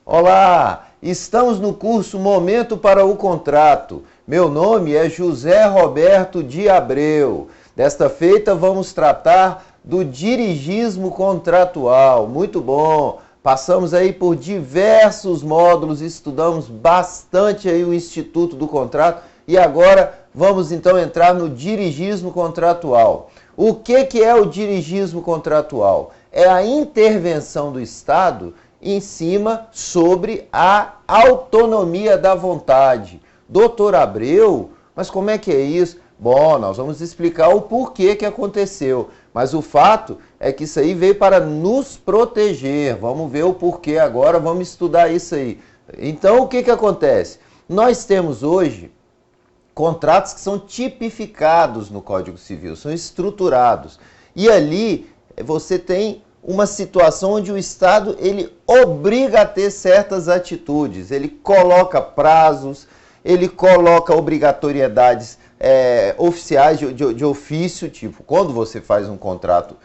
Olá, estamos no curso Momento para o Contrato. Meu nome é José Roberto de Abreu. Desta feita vamos tratar do dirigismo contratual. Muito bom! Passamos aí por diversos módulos, estudamos bastante aí o Instituto do Contrato e agora vamos então entrar no dirigismo contratual. O que é o dirigismo contratual? É a intervenção do Estado em cima sobre a autonomia da vontade. Doutor Abreu, mas como é que é isso? Bom, nós vamos explicar o porquê que aconteceu, mas o fato é que isso aí veio para nos proteger. Vamos ver o porquê agora, vamos estudar isso aí. Então, o que acontece? Nós temos hoje contratos que são tipificados no Código Civil, são estruturados. E ali você tem uma situação onde o Estado ele obriga a ter certas atitudes, ele coloca prazos, ele coloca obrigatoriedades oficiais de ofício, tipo, quando você faz um contrato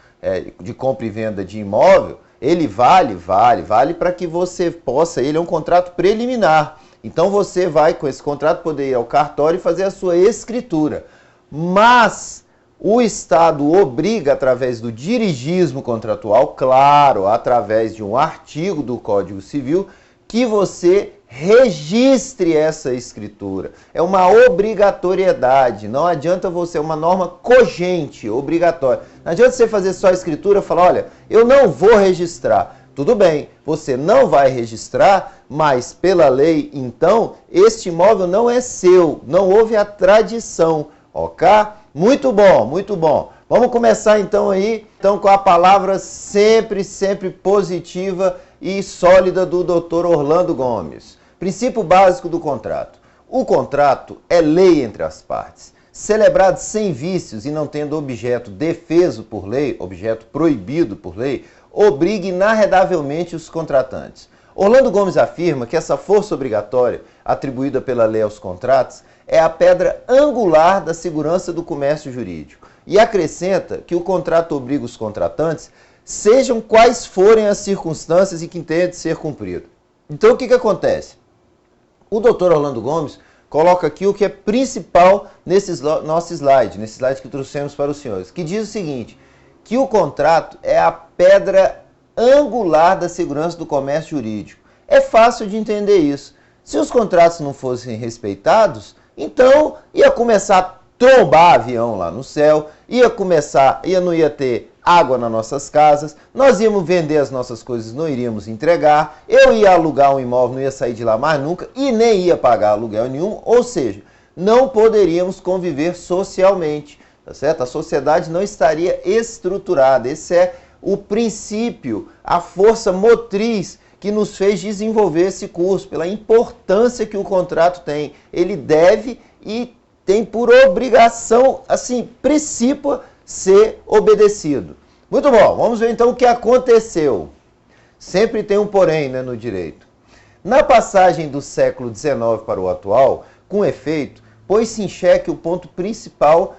de compra e venda de imóvel, ele vale para que você possa, ele é um contrato preliminar. Então você vai com esse contrato poder ir ao cartório e fazer a sua escritura. Mas o Estado obriga, através do dirigismo contratual, claro, através de um artigo do Código Civil, que você registre essa escritura. É uma obrigatoriedade, não adianta você, é uma norma cogente, obrigatória. Não adianta você fazer só a escritura e falar, olha, eu não vou registrar. Tudo bem, você não vai registrar, mas pela lei, então, este imóvel não é seu, não houve a tradição, ok? Muito bom, muito bom. Vamos começar então aí, com a palavra sempre positiva e sólida do Dr. Orlando Gomes. Princípio básico do contrato. O contrato é lei entre as partes. Celebrado sem vícios e não tendo objeto defeso por lei, objeto proibido por lei, obriga inarredavelmente os contratantes. Orlando Gomes afirma que essa força obrigatória, atribuída pela lei aos contratos, é a pedra angular da segurança do comércio jurídico. E acrescenta que o contrato obriga os contratantes, sejam quais forem as circunstâncias em que tenha de ser cumprido. Então o que acontece? O doutor Orlando Gomes coloca aqui o que é principal nesse nosso slide, nesse slide que trouxemos para os senhores, que diz o seguinte, que o contrato é a pedra angular da segurança do comércio jurídico. É fácil de entender isso. Se os contratos não fossem respeitados, então ia começar a trombar avião lá no céu, não ia ter água nas nossas casas, nós íamos vender as nossas coisas, não iríamos entregar, eu ia alugar um imóvel, não ia sair de lá mais nunca e nem ia pagar aluguel nenhum, ou seja, não poderíamos conviver socialmente, tá certo? A sociedade não estaria estruturada. Esse é o princípio, a força motriz que nos fez desenvolver esse curso, pela importância que o contrato tem. Ele deve e tem por obrigação, assim, princípio, ser obedecido. Muito bom, vamos ver então o que aconteceu. Sempre tem um porém, né, no direito. Na passagem do século XIX para o atual, com efeito, pôs-se em xeque o ponto principal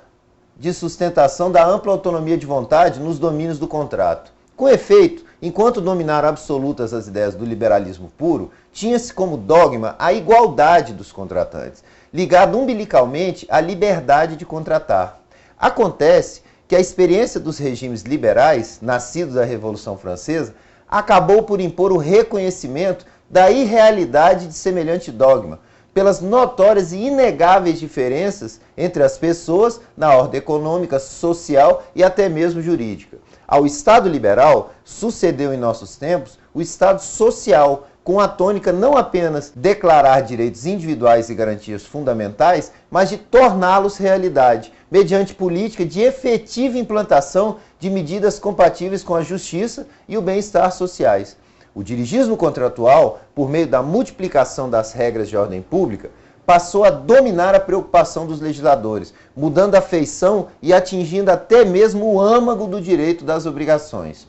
de sustentação da ampla autonomia de vontade nos domínios do contrato. Com efeito, enquanto dominaram absolutas as ideias do liberalismo puro, tinha-se como dogma a igualdade dos contratantes, ligado umbilicalmente à liberdade de contratar. Acontece que a experiência dos regimes liberais, nascidos da Revolução Francesa, acabou por impor o reconhecimento da irrealidade de semelhante dogma, pelas notórias e inegáveis diferenças entre as pessoas na ordem econômica, social e até mesmo jurídica. Ao Estado liberal, sucedeu em nossos tempos o Estado social, com a tônica não apenas declarar direitos individuais e garantias fundamentais, mas de torná-los realidade, mediante política de efetiva implantação de medidas compatíveis com a justiça e o bem-estar sociais. O dirigismo contratual, por meio da multiplicação das regras de ordem pública, passou a dominar a preocupação dos legisladores, mudando a feição e atingindo até mesmo o âmago do direito das obrigações.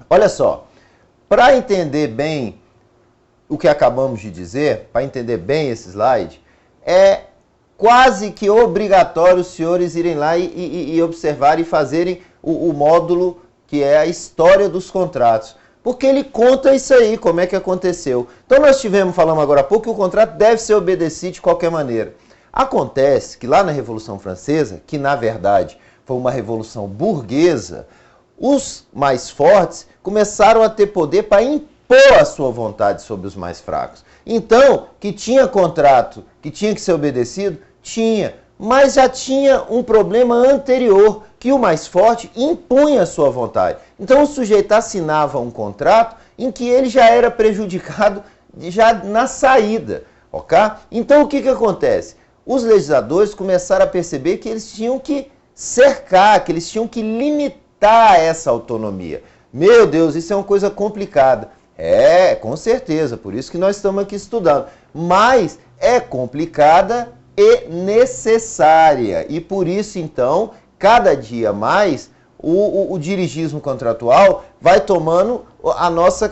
Olha só, para entender bem o que acabamos de dizer, para entender bem esse slide, é quase que obrigatório os senhores irem lá e observarem e fazerem o módulo que é a história dos contratos. Porque ele conta isso aí, como é que aconteceu. Então nós falamos agora há pouco, que o contrato deve ser obedecido de qualquer maneira. Acontece que lá na Revolução Francesa, que na verdade foi uma revolução burguesa, os mais fortes começaram a ter poder para impor a sua vontade sobre os mais fracos. Então, que tinha contrato, que tinha que ser obedecido, tinha. Mas já tinha um problema anterior, que o mais forte impunha a sua vontade. Então o sujeito assinava um contrato em que ele já era prejudicado já na saída, ok? Então o que acontece? Os legisladores começaram a perceber que eles tinham que cercar, que eles tinham que limitar essa autonomia. Meu Deus, isso é uma coisa complicada. É, com certeza, por isso que nós estamos aqui estudando. Mas é complicada e necessária. E por isso, então, cada dia mais, o dirigismo contratual vai tomando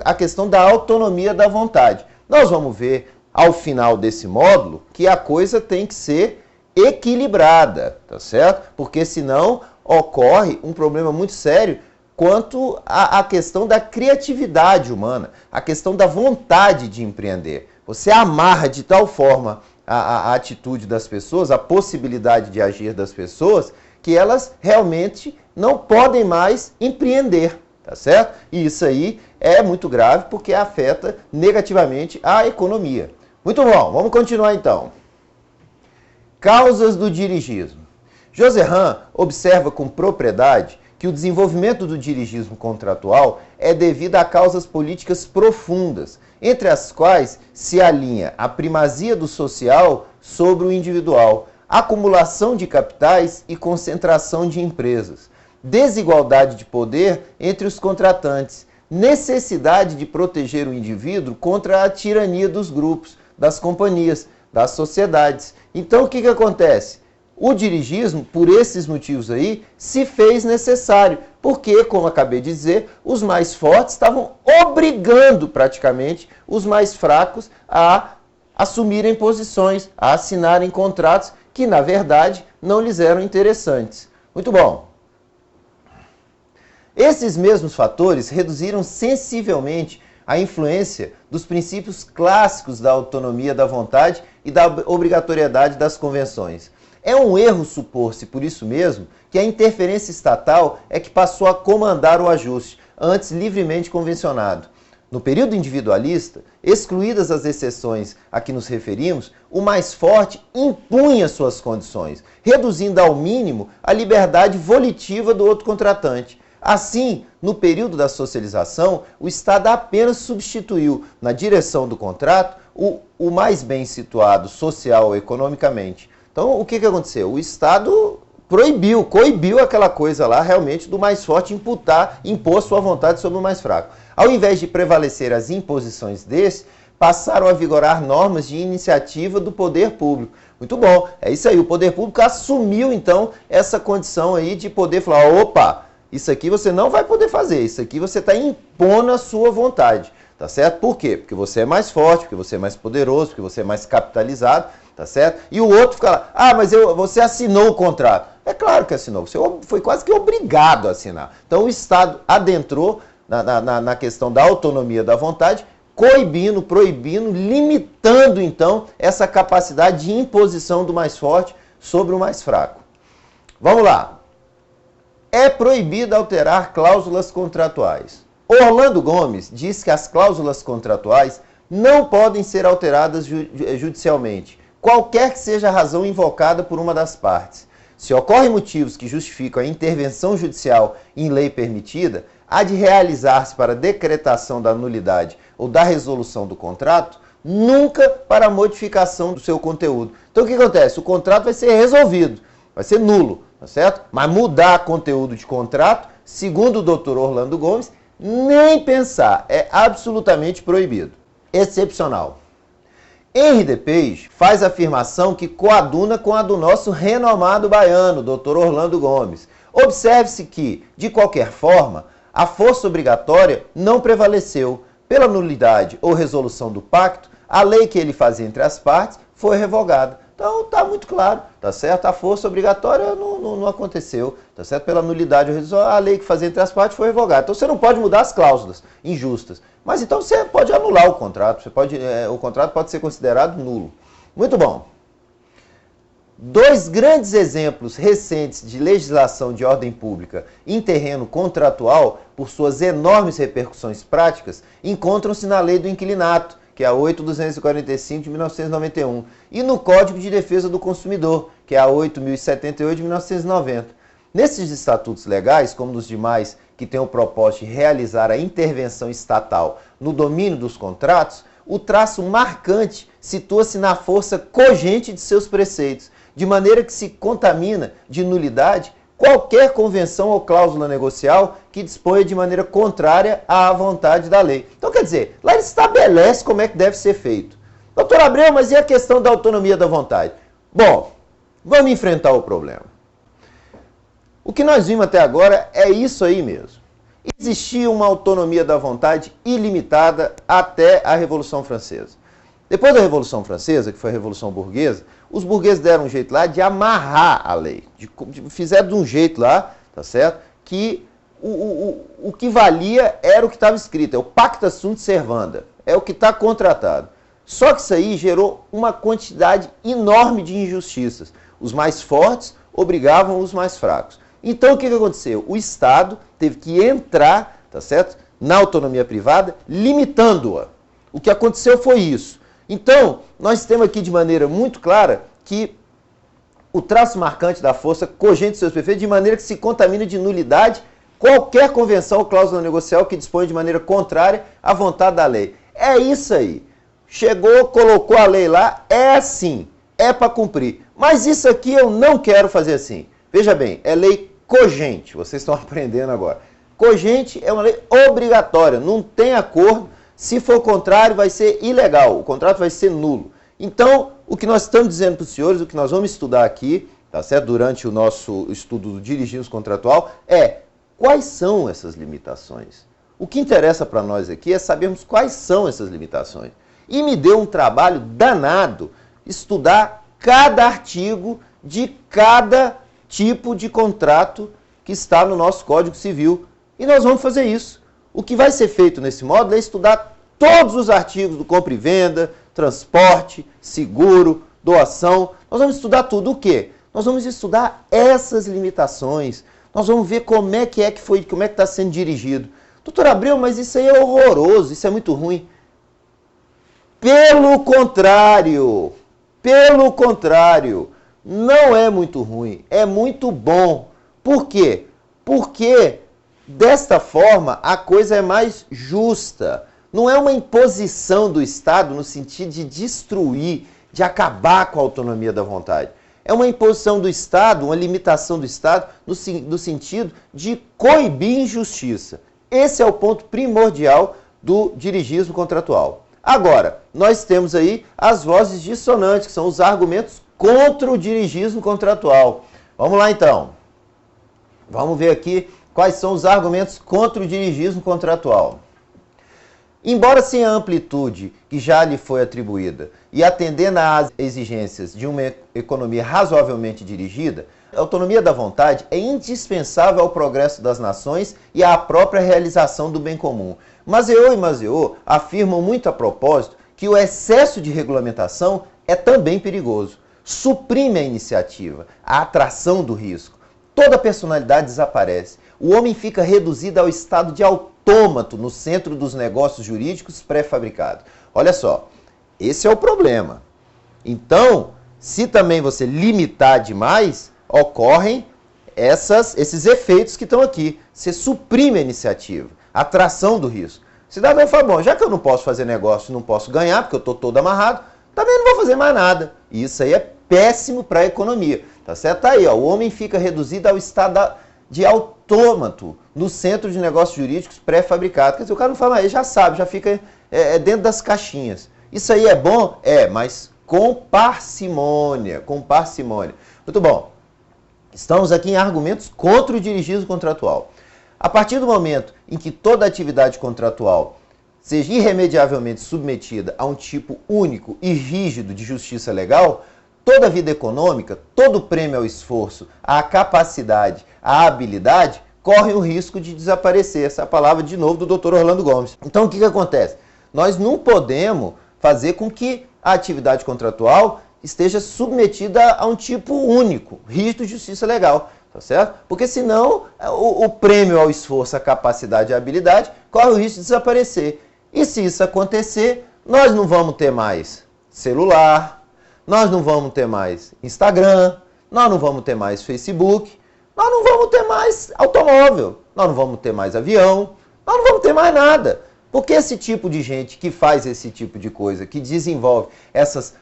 a questão da autonomia da vontade. Nós vamos ver, ao final desse módulo, que a coisa tem que ser equilibrada, tá certo? Porque senão ocorre um problema muito sério quanto à questão da criatividade humana, a questão da vontade de empreender. Você amarra de tal forma a atitude das pessoas, a possibilidade de agir das pessoas, que elas realmente não podem mais empreender, tá certo? E isso aí é muito grave porque afeta negativamente a economia. Muito bom, vamos continuar então. Causas do dirigismo. José Rán observa com propriedade que o desenvolvimento do dirigismo contratual é devido a causas políticas profundas, entre as quais se alinha a primazia do social sobre o individual, acumulação de capitais e concentração de empresas, desigualdade de poder entre os contratantes, necessidade de proteger o indivíduo contra a tirania dos grupos, das companhias, das sociedades. Então o que acontece? O dirigismo, por esses motivos aí, se fez necessário, porque, como acabei de dizer, os mais fortes estavam obrigando praticamente os mais fracos a assumirem posições, a assinarem contratos que, na verdade, não lhes eram interessantes. Muito bom. Esses mesmos fatores reduziram sensivelmente a influência dos princípios clássicos da autonomia da vontade e da obrigatoriedade das convenções. É um erro supor-se, por isso mesmo, que a interferência estatal é que passou a comandar o ajuste, antes livremente convencionado. No período individualista, excluídas as exceções a que nos referimos, o mais forte impunha suas condições, reduzindo ao mínimo a liberdade volitiva do outro contratante. Assim, no período da socialização, o Estado apenas substituiu, na direção do contrato, o mais bem situado social e economicamente. Então, o que aconteceu? O Estado coibiu aquela coisa lá, realmente, do mais forte impor sua vontade sobre o mais fraco. Ao invés de prevalecer as imposições desse, passaram a vigorar normas de iniciativa do poder público. Muito bom, é isso aí, o poder público assumiu, então, essa condição aí de poder falar, opa, isso aqui você não vai poder fazer, isso aqui você está impondo a sua vontade, tá certo? Por quê? Porque você é mais forte, porque você é mais poderoso, porque você é mais capitalizado, tá certo? E o outro fica lá, ah, mas você assinou o contrato. É claro que assinou, você foi quase que obrigado a assinar. Então o Estado adentrou na questão da autonomia da vontade, coibindo, proibindo, limitando então essa capacidade de imposição do mais forte sobre o mais fraco. Vamos lá. É proibido alterar cláusulas contratuais. Orlando Gomes diz que as cláusulas contratuais não podem ser alteradas judicialmente, qualquer que seja a razão invocada por uma das partes. Se ocorrem motivos que justificam a intervenção judicial em lei permitida, há de realizar-se para decretação da nulidade ou da resolução do contrato, nunca para a modificação do seu conteúdo. Então o que acontece? O contrato vai ser resolvido, vai ser nulo, tá certo? Mas mudar conteúdo de contrato, segundo o Dr. Orlando Gomes, nem pensar, é absolutamente proibido. Excepcional. Henri de Peixe faz a afirmação que coaduna com a do nosso renomado baiano, Dr. Orlando Gomes. Observe-se que, de qualquer forma, a força obrigatória não prevaleceu. Pela nulidade ou resolução do pacto, a lei que ele fazia entre as partes foi revogada. Então tá muito claro, tá certo? A força obrigatória não aconteceu, tá certo? Pela nulidade ou redução, a lei que fazia entre as partes foi revogada. Então você não pode mudar as cláusulas injustas, mas então você pode anular o contrato, o contrato pode ser considerado nulo. Muito bom. Dois grandes exemplos recentes de legislação de ordem pública em terreno contratual, por suas enormes repercussões práticas, encontram-se na Lei do Inquilinato, que é a 8.245 de 1991, e no Código de Defesa do Consumidor, que é a 8.078 de 1990. Nesses estatutos legais, como nos demais que têm o propósito de realizar a intervenção estatal no domínio dos contratos, o traço marcante situa-se na força cogente de seus preceitos, de maneira que se contamina de nulidade qualquer convenção ou cláusula negocial que disponha de maneira contrária à vontade da lei. Então, quer dizer, lá ele estabelece como é que deve ser feito. Doutor Abreu, mas e a questão da autonomia da vontade? Bom, vamos enfrentar o problema. O que nós vimos até agora é isso aí mesmo. Existia uma autonomia da vontade ilimitada até a Revolução Francesa. Depois da Revolução Francesa, que foi a Revolução Burguesa, os burgueses deram um jeito lá de amarrar a lei. Fizeram de um jeito lá, tá certo? Que o que valia era o que estava escrito, é o Pacta Sunt Servanda, é o que está contratado. Só que isso aí gerou uma quantidade enorme de injustiças. Os mais fortes obrigavam os mais fracos. Então o que aconteceu? O Estado teve que entrar, tá certo? Na autonomia privada, limitando-a. O que aconteceu foi isso. Então, nós temos aqui de maneira muito clara que o traço marcante da força cogente de seus prefeitos, de maneira que se contamina de nulidade qualquer convenção ou cláusula negocial que disponha de maneira contrária à vontade da lei. É isso aí. Chegou, colocou a lei lá, é assim, é para cumprir. Mas isso aqui eu não quero fazer assim. Veja bem, é lei cogente, vocês estão aprendendo agora. Cogente é uma lei obrigatória, não tem acordo. Se for contrário, vai ser ilegal, o contrato vai ser nulo. Então, o que nós estamos dizendo para os senhores, o que nós vamos estudar aqui, tá certo? Durante o nosso estudo do dirigismo contratual, é quais são essas limitações. O que interessa para nós aqui é sabermos quais são essas limitações. E me deu um trabalho danado estudar cada artigo de cada tipo de contrato que está no nosso Código Civil. E nós vamos fazer isso. O que vai ser feito nesse módulo é estudar todos os artigos do compra e venda, transporte, seguro, doação. Nós vamos estudar tudo. O quê? Nós vamos estudar essas limitações. Nós vamos ver como é que está sendo dirigido. Doutor Abreu, mas isso aí é horroroso, isso é muito ruim. Pelo contrário, não é muito ruim, é muito bom. Por quê? Porque desta forma, a coisa é mais justa. Não é uma imposição do Estado no sentido de destruir, de acabar com a autonomia da vontade. É uma imposição do Estado, uma limitação do Estado, no sentido de coibir injustiça. Esse é o ponto primordial do dirigismo contratual. Agora, nós temos aí as vozes dissonantes, que são os argumentos contra o dirigismo contratual. Vamos lá então. Vamos ver aqui quais são os argumentos contra o dirigismo contratual. Embora sem a amplitude que já lhe foi atribuída e atendendo às exigências de uma economia razoavelmente dirigida, a autonomia da vontade é indispensável ao progresso das nações e à própria realização do bem comum. Mazzeau e Mazzeau afirmam muito a propósito que o excesso de regulamentação é também perigoso. Suprime a iniciativa, a atração do risco. Toda personalidade desaparece. O homem fica reduzido ao estado de autômato no centro dos negócios jurídicos pré-fabricados. Olha só, esse é o problema. Então, se também você limitar demais, ocorrem esses efeitos que estão aqui. Você suprime a iniciativa, a atração do risco. O cidadão fala, bom, já que eu não posso fazer negócio, não posso ganhar, porque eu estou todo amarrado, também não vou fazer mais nada. E isso aí é péssimo para a economia. Tá certo? Tá aí, ó, o homem fica reduzido ao estado de autômato no centro de negócios jurídicos pré-fabricado. Quer dizer, o cara não fala, ele já sabe, já fica dentro das caixinhas. Isso aí é bom? É, mas com parcimônia, com parcimônia. Muito bom. Estamos aqui em argumentos contra o dirigismo contratual. A partir do momento em que toda atividade contratual seja irremediavelmente submetida a um tipo único e rígido de justiça legal, toda vida econômica, todo prêmio ao esforço, à capacidade, à habilidade, corre o risco de desaparecer. Essa é a palavra, de novo, do Dr. Orlando Gomes. Então, o que acontece? Nós não podemos fazer com que a atividade contratual esteja submetida a um tipo único, rígido de justiça legal, tá certo? Porque senão o prêmio ao esforço, à capacidade e à habilidade corre o risco de desaparecer. E se isso acontecer, nós não vamos ter mais celular, nós não vamos ter mais Instagram, nós não vamos ter mais Facebook, nós não vamos ter mais automóvel, nós não vamos ter mais avião, nós não vamos ter mais nada. Porque esse tipo de gente que faz esse tipo de coisa, que desenvolve esses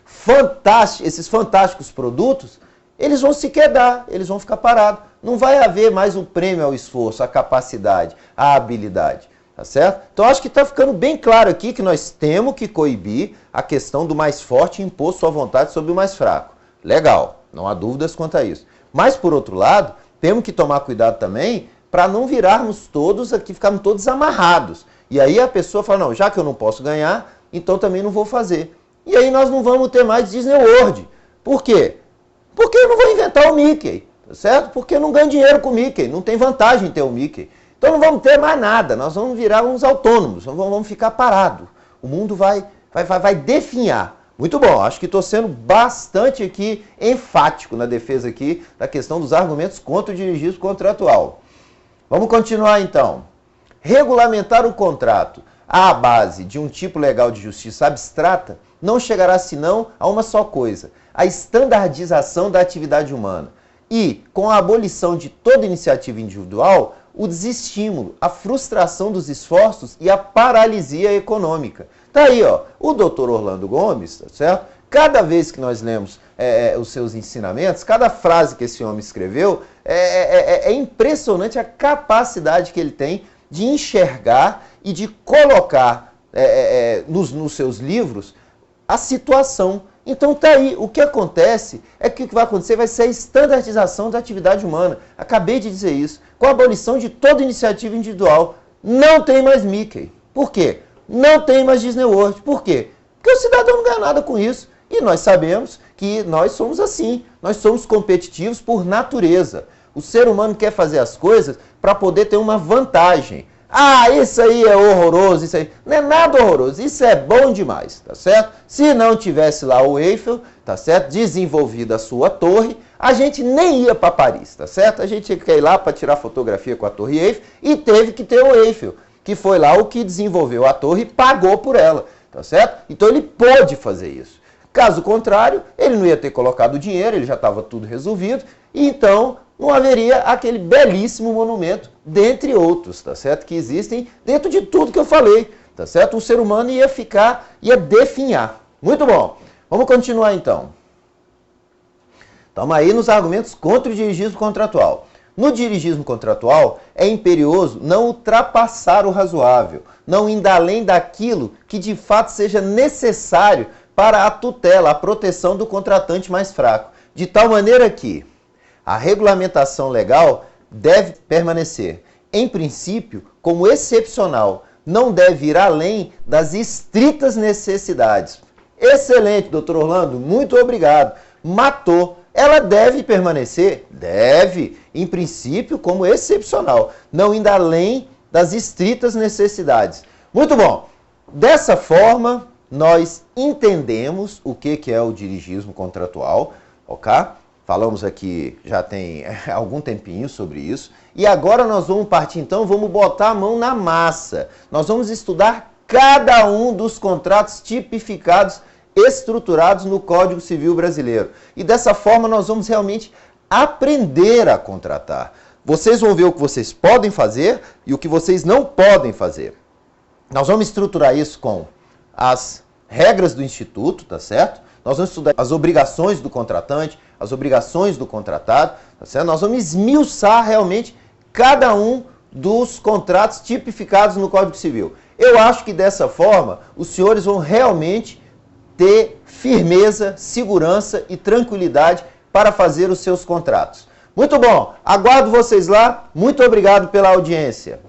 fantásticos produtos, eles vão se quedar, eles vão ficar parados. Não vai haver mais um prêmio ao esforço, à capacidade, à habilidade. Tá certo? Então acho que está ficando bem claro aqui que nós temos que coibir a questão do mais forte impor sua vontade sobre o mais fraco. Legal, não há dúvidas quanto a isso. Mas, por outro lado, temos que tomar cuidado também para não virarmos todos aqui, ficarmos todos amarrados. E aí a pessoa fala, não, já que eu não posso ganhar, então também não vou fazer. E aí nós não vamos ter mais Disney World. Por quê? Porque eu não vou inventar o Mickey, tá certo? Porque eu não ganho dinheiro com o Mickey, não tem vantagem em ter o Mickey. Então não vamos ter mais nada, nós vamos virar uns autônomos, vamos ficar parados. O mundo vai definhar. Muito bom, acho que estou sendo bastante aqui enfático na defesa aqui da questão dos argumentos contra o dirigismo contratual. Vamos continuar então. Regulamentar o contrato à base de um tipo legal de justiça abstrata não chegará senão a uma só coisa, a estandardização da atividade humana. E, com a abolição de toda iniciativa individual, o desestímulo, a frustração dos esforços e a paralisia econômica. Tá aí, ó, o Dr. Orlando Gomes, tá certo? Cada vez que nós lemos os seus ensinamentos, cada frase que esse homem escreveu, é impressionante a capacidade que ele tem de enxergar e de colocar nos seus livros a situação. Então tá aí, o que acontece é que o que vai acontecer vai ser a estandardização da atividade humana. Acabei de dizer isso. Com a abolição de toda iniciativa individual, não tem mais Mickey. Por quê? Não tem mais Disney World. Por quê? Porque o cidadão não ganha nada com isso. E nós sabemos que nós somos assim. Nós somos competitivos por natureza. O ser humano quer fazer as coisas para poder ter uma vantagem. Ah, isso aí é horroroso, isso aí. Não é nada horroroso, isso é bom demais, tá certo? Se não tivesse lá o Eiffel, tá certo? Desenvolvida a sua torre, a gente nem ia para Paris, tá certo? A gente tinha que ir lá para tirar fotografia com a Torre Eiffel e teve que ter o Eiffel, que foi lá o que desenvolveu a torre e pagou por ela, tá certo? Então ele pôde fazer isso. Caso contrário, ele não ia ter colocado o dinheiro, ele já estava tudo resolvido, e então não haveria aquele belíssimo monumento, dentre outros, tá certo? Que existem dentro de tudo que eu falei, tá certo? O ser humano ia definhar. Muito bom. Vamos continuar então. Estamos aí nos argumentos contra o dirigismo contratual. No dirigismo contratual, é imperioso não ultrapassar o razoável, não indo além daquilo que de fato seja necessário para a tutela, a proteção do contratante mais fraco, de tal maneira que a regulamentação legal deve permanecer, em princípio, como excepcional, não deve ir além das estritas necessidades. Excelente, doutor Orlando, muito obrigado. Matou. Ela deve permanecer? Deve, em princípio, como excepcional, não indo além das estritas necessidades. Muito bom. Dessa forma, nós entendemos o que é o dirigismo contratual, ok? Falamos aqui, já tem algum tempinho sobre isso. E agora nós vamos partir, então, vamos botar a mão na massa. Nós vamos estudar cada um dos contratos tipificados, estruturados no Código Civil Brasileiro. E dessa forma nós vamos realmente aprender a contratar. Vocês vão ver o que vocês podem fazer e o que vocês não podem fazer. Nós vamos estruturar isso com as regras do Instituto, tá certo? Nós vamos estudar as obrigações do contratante, as obrigações do contratado, tá certo? Nós vamos esmiuçar realmente cada um dos contratos tipificados no Código Civil. Eu acho que dessa forma os senhores vão realmente ter firmeza, segurança e tranquilidade para fazer os seus contratos. Muito bom, aguardo vocês lá, muito obrigado pela audiência.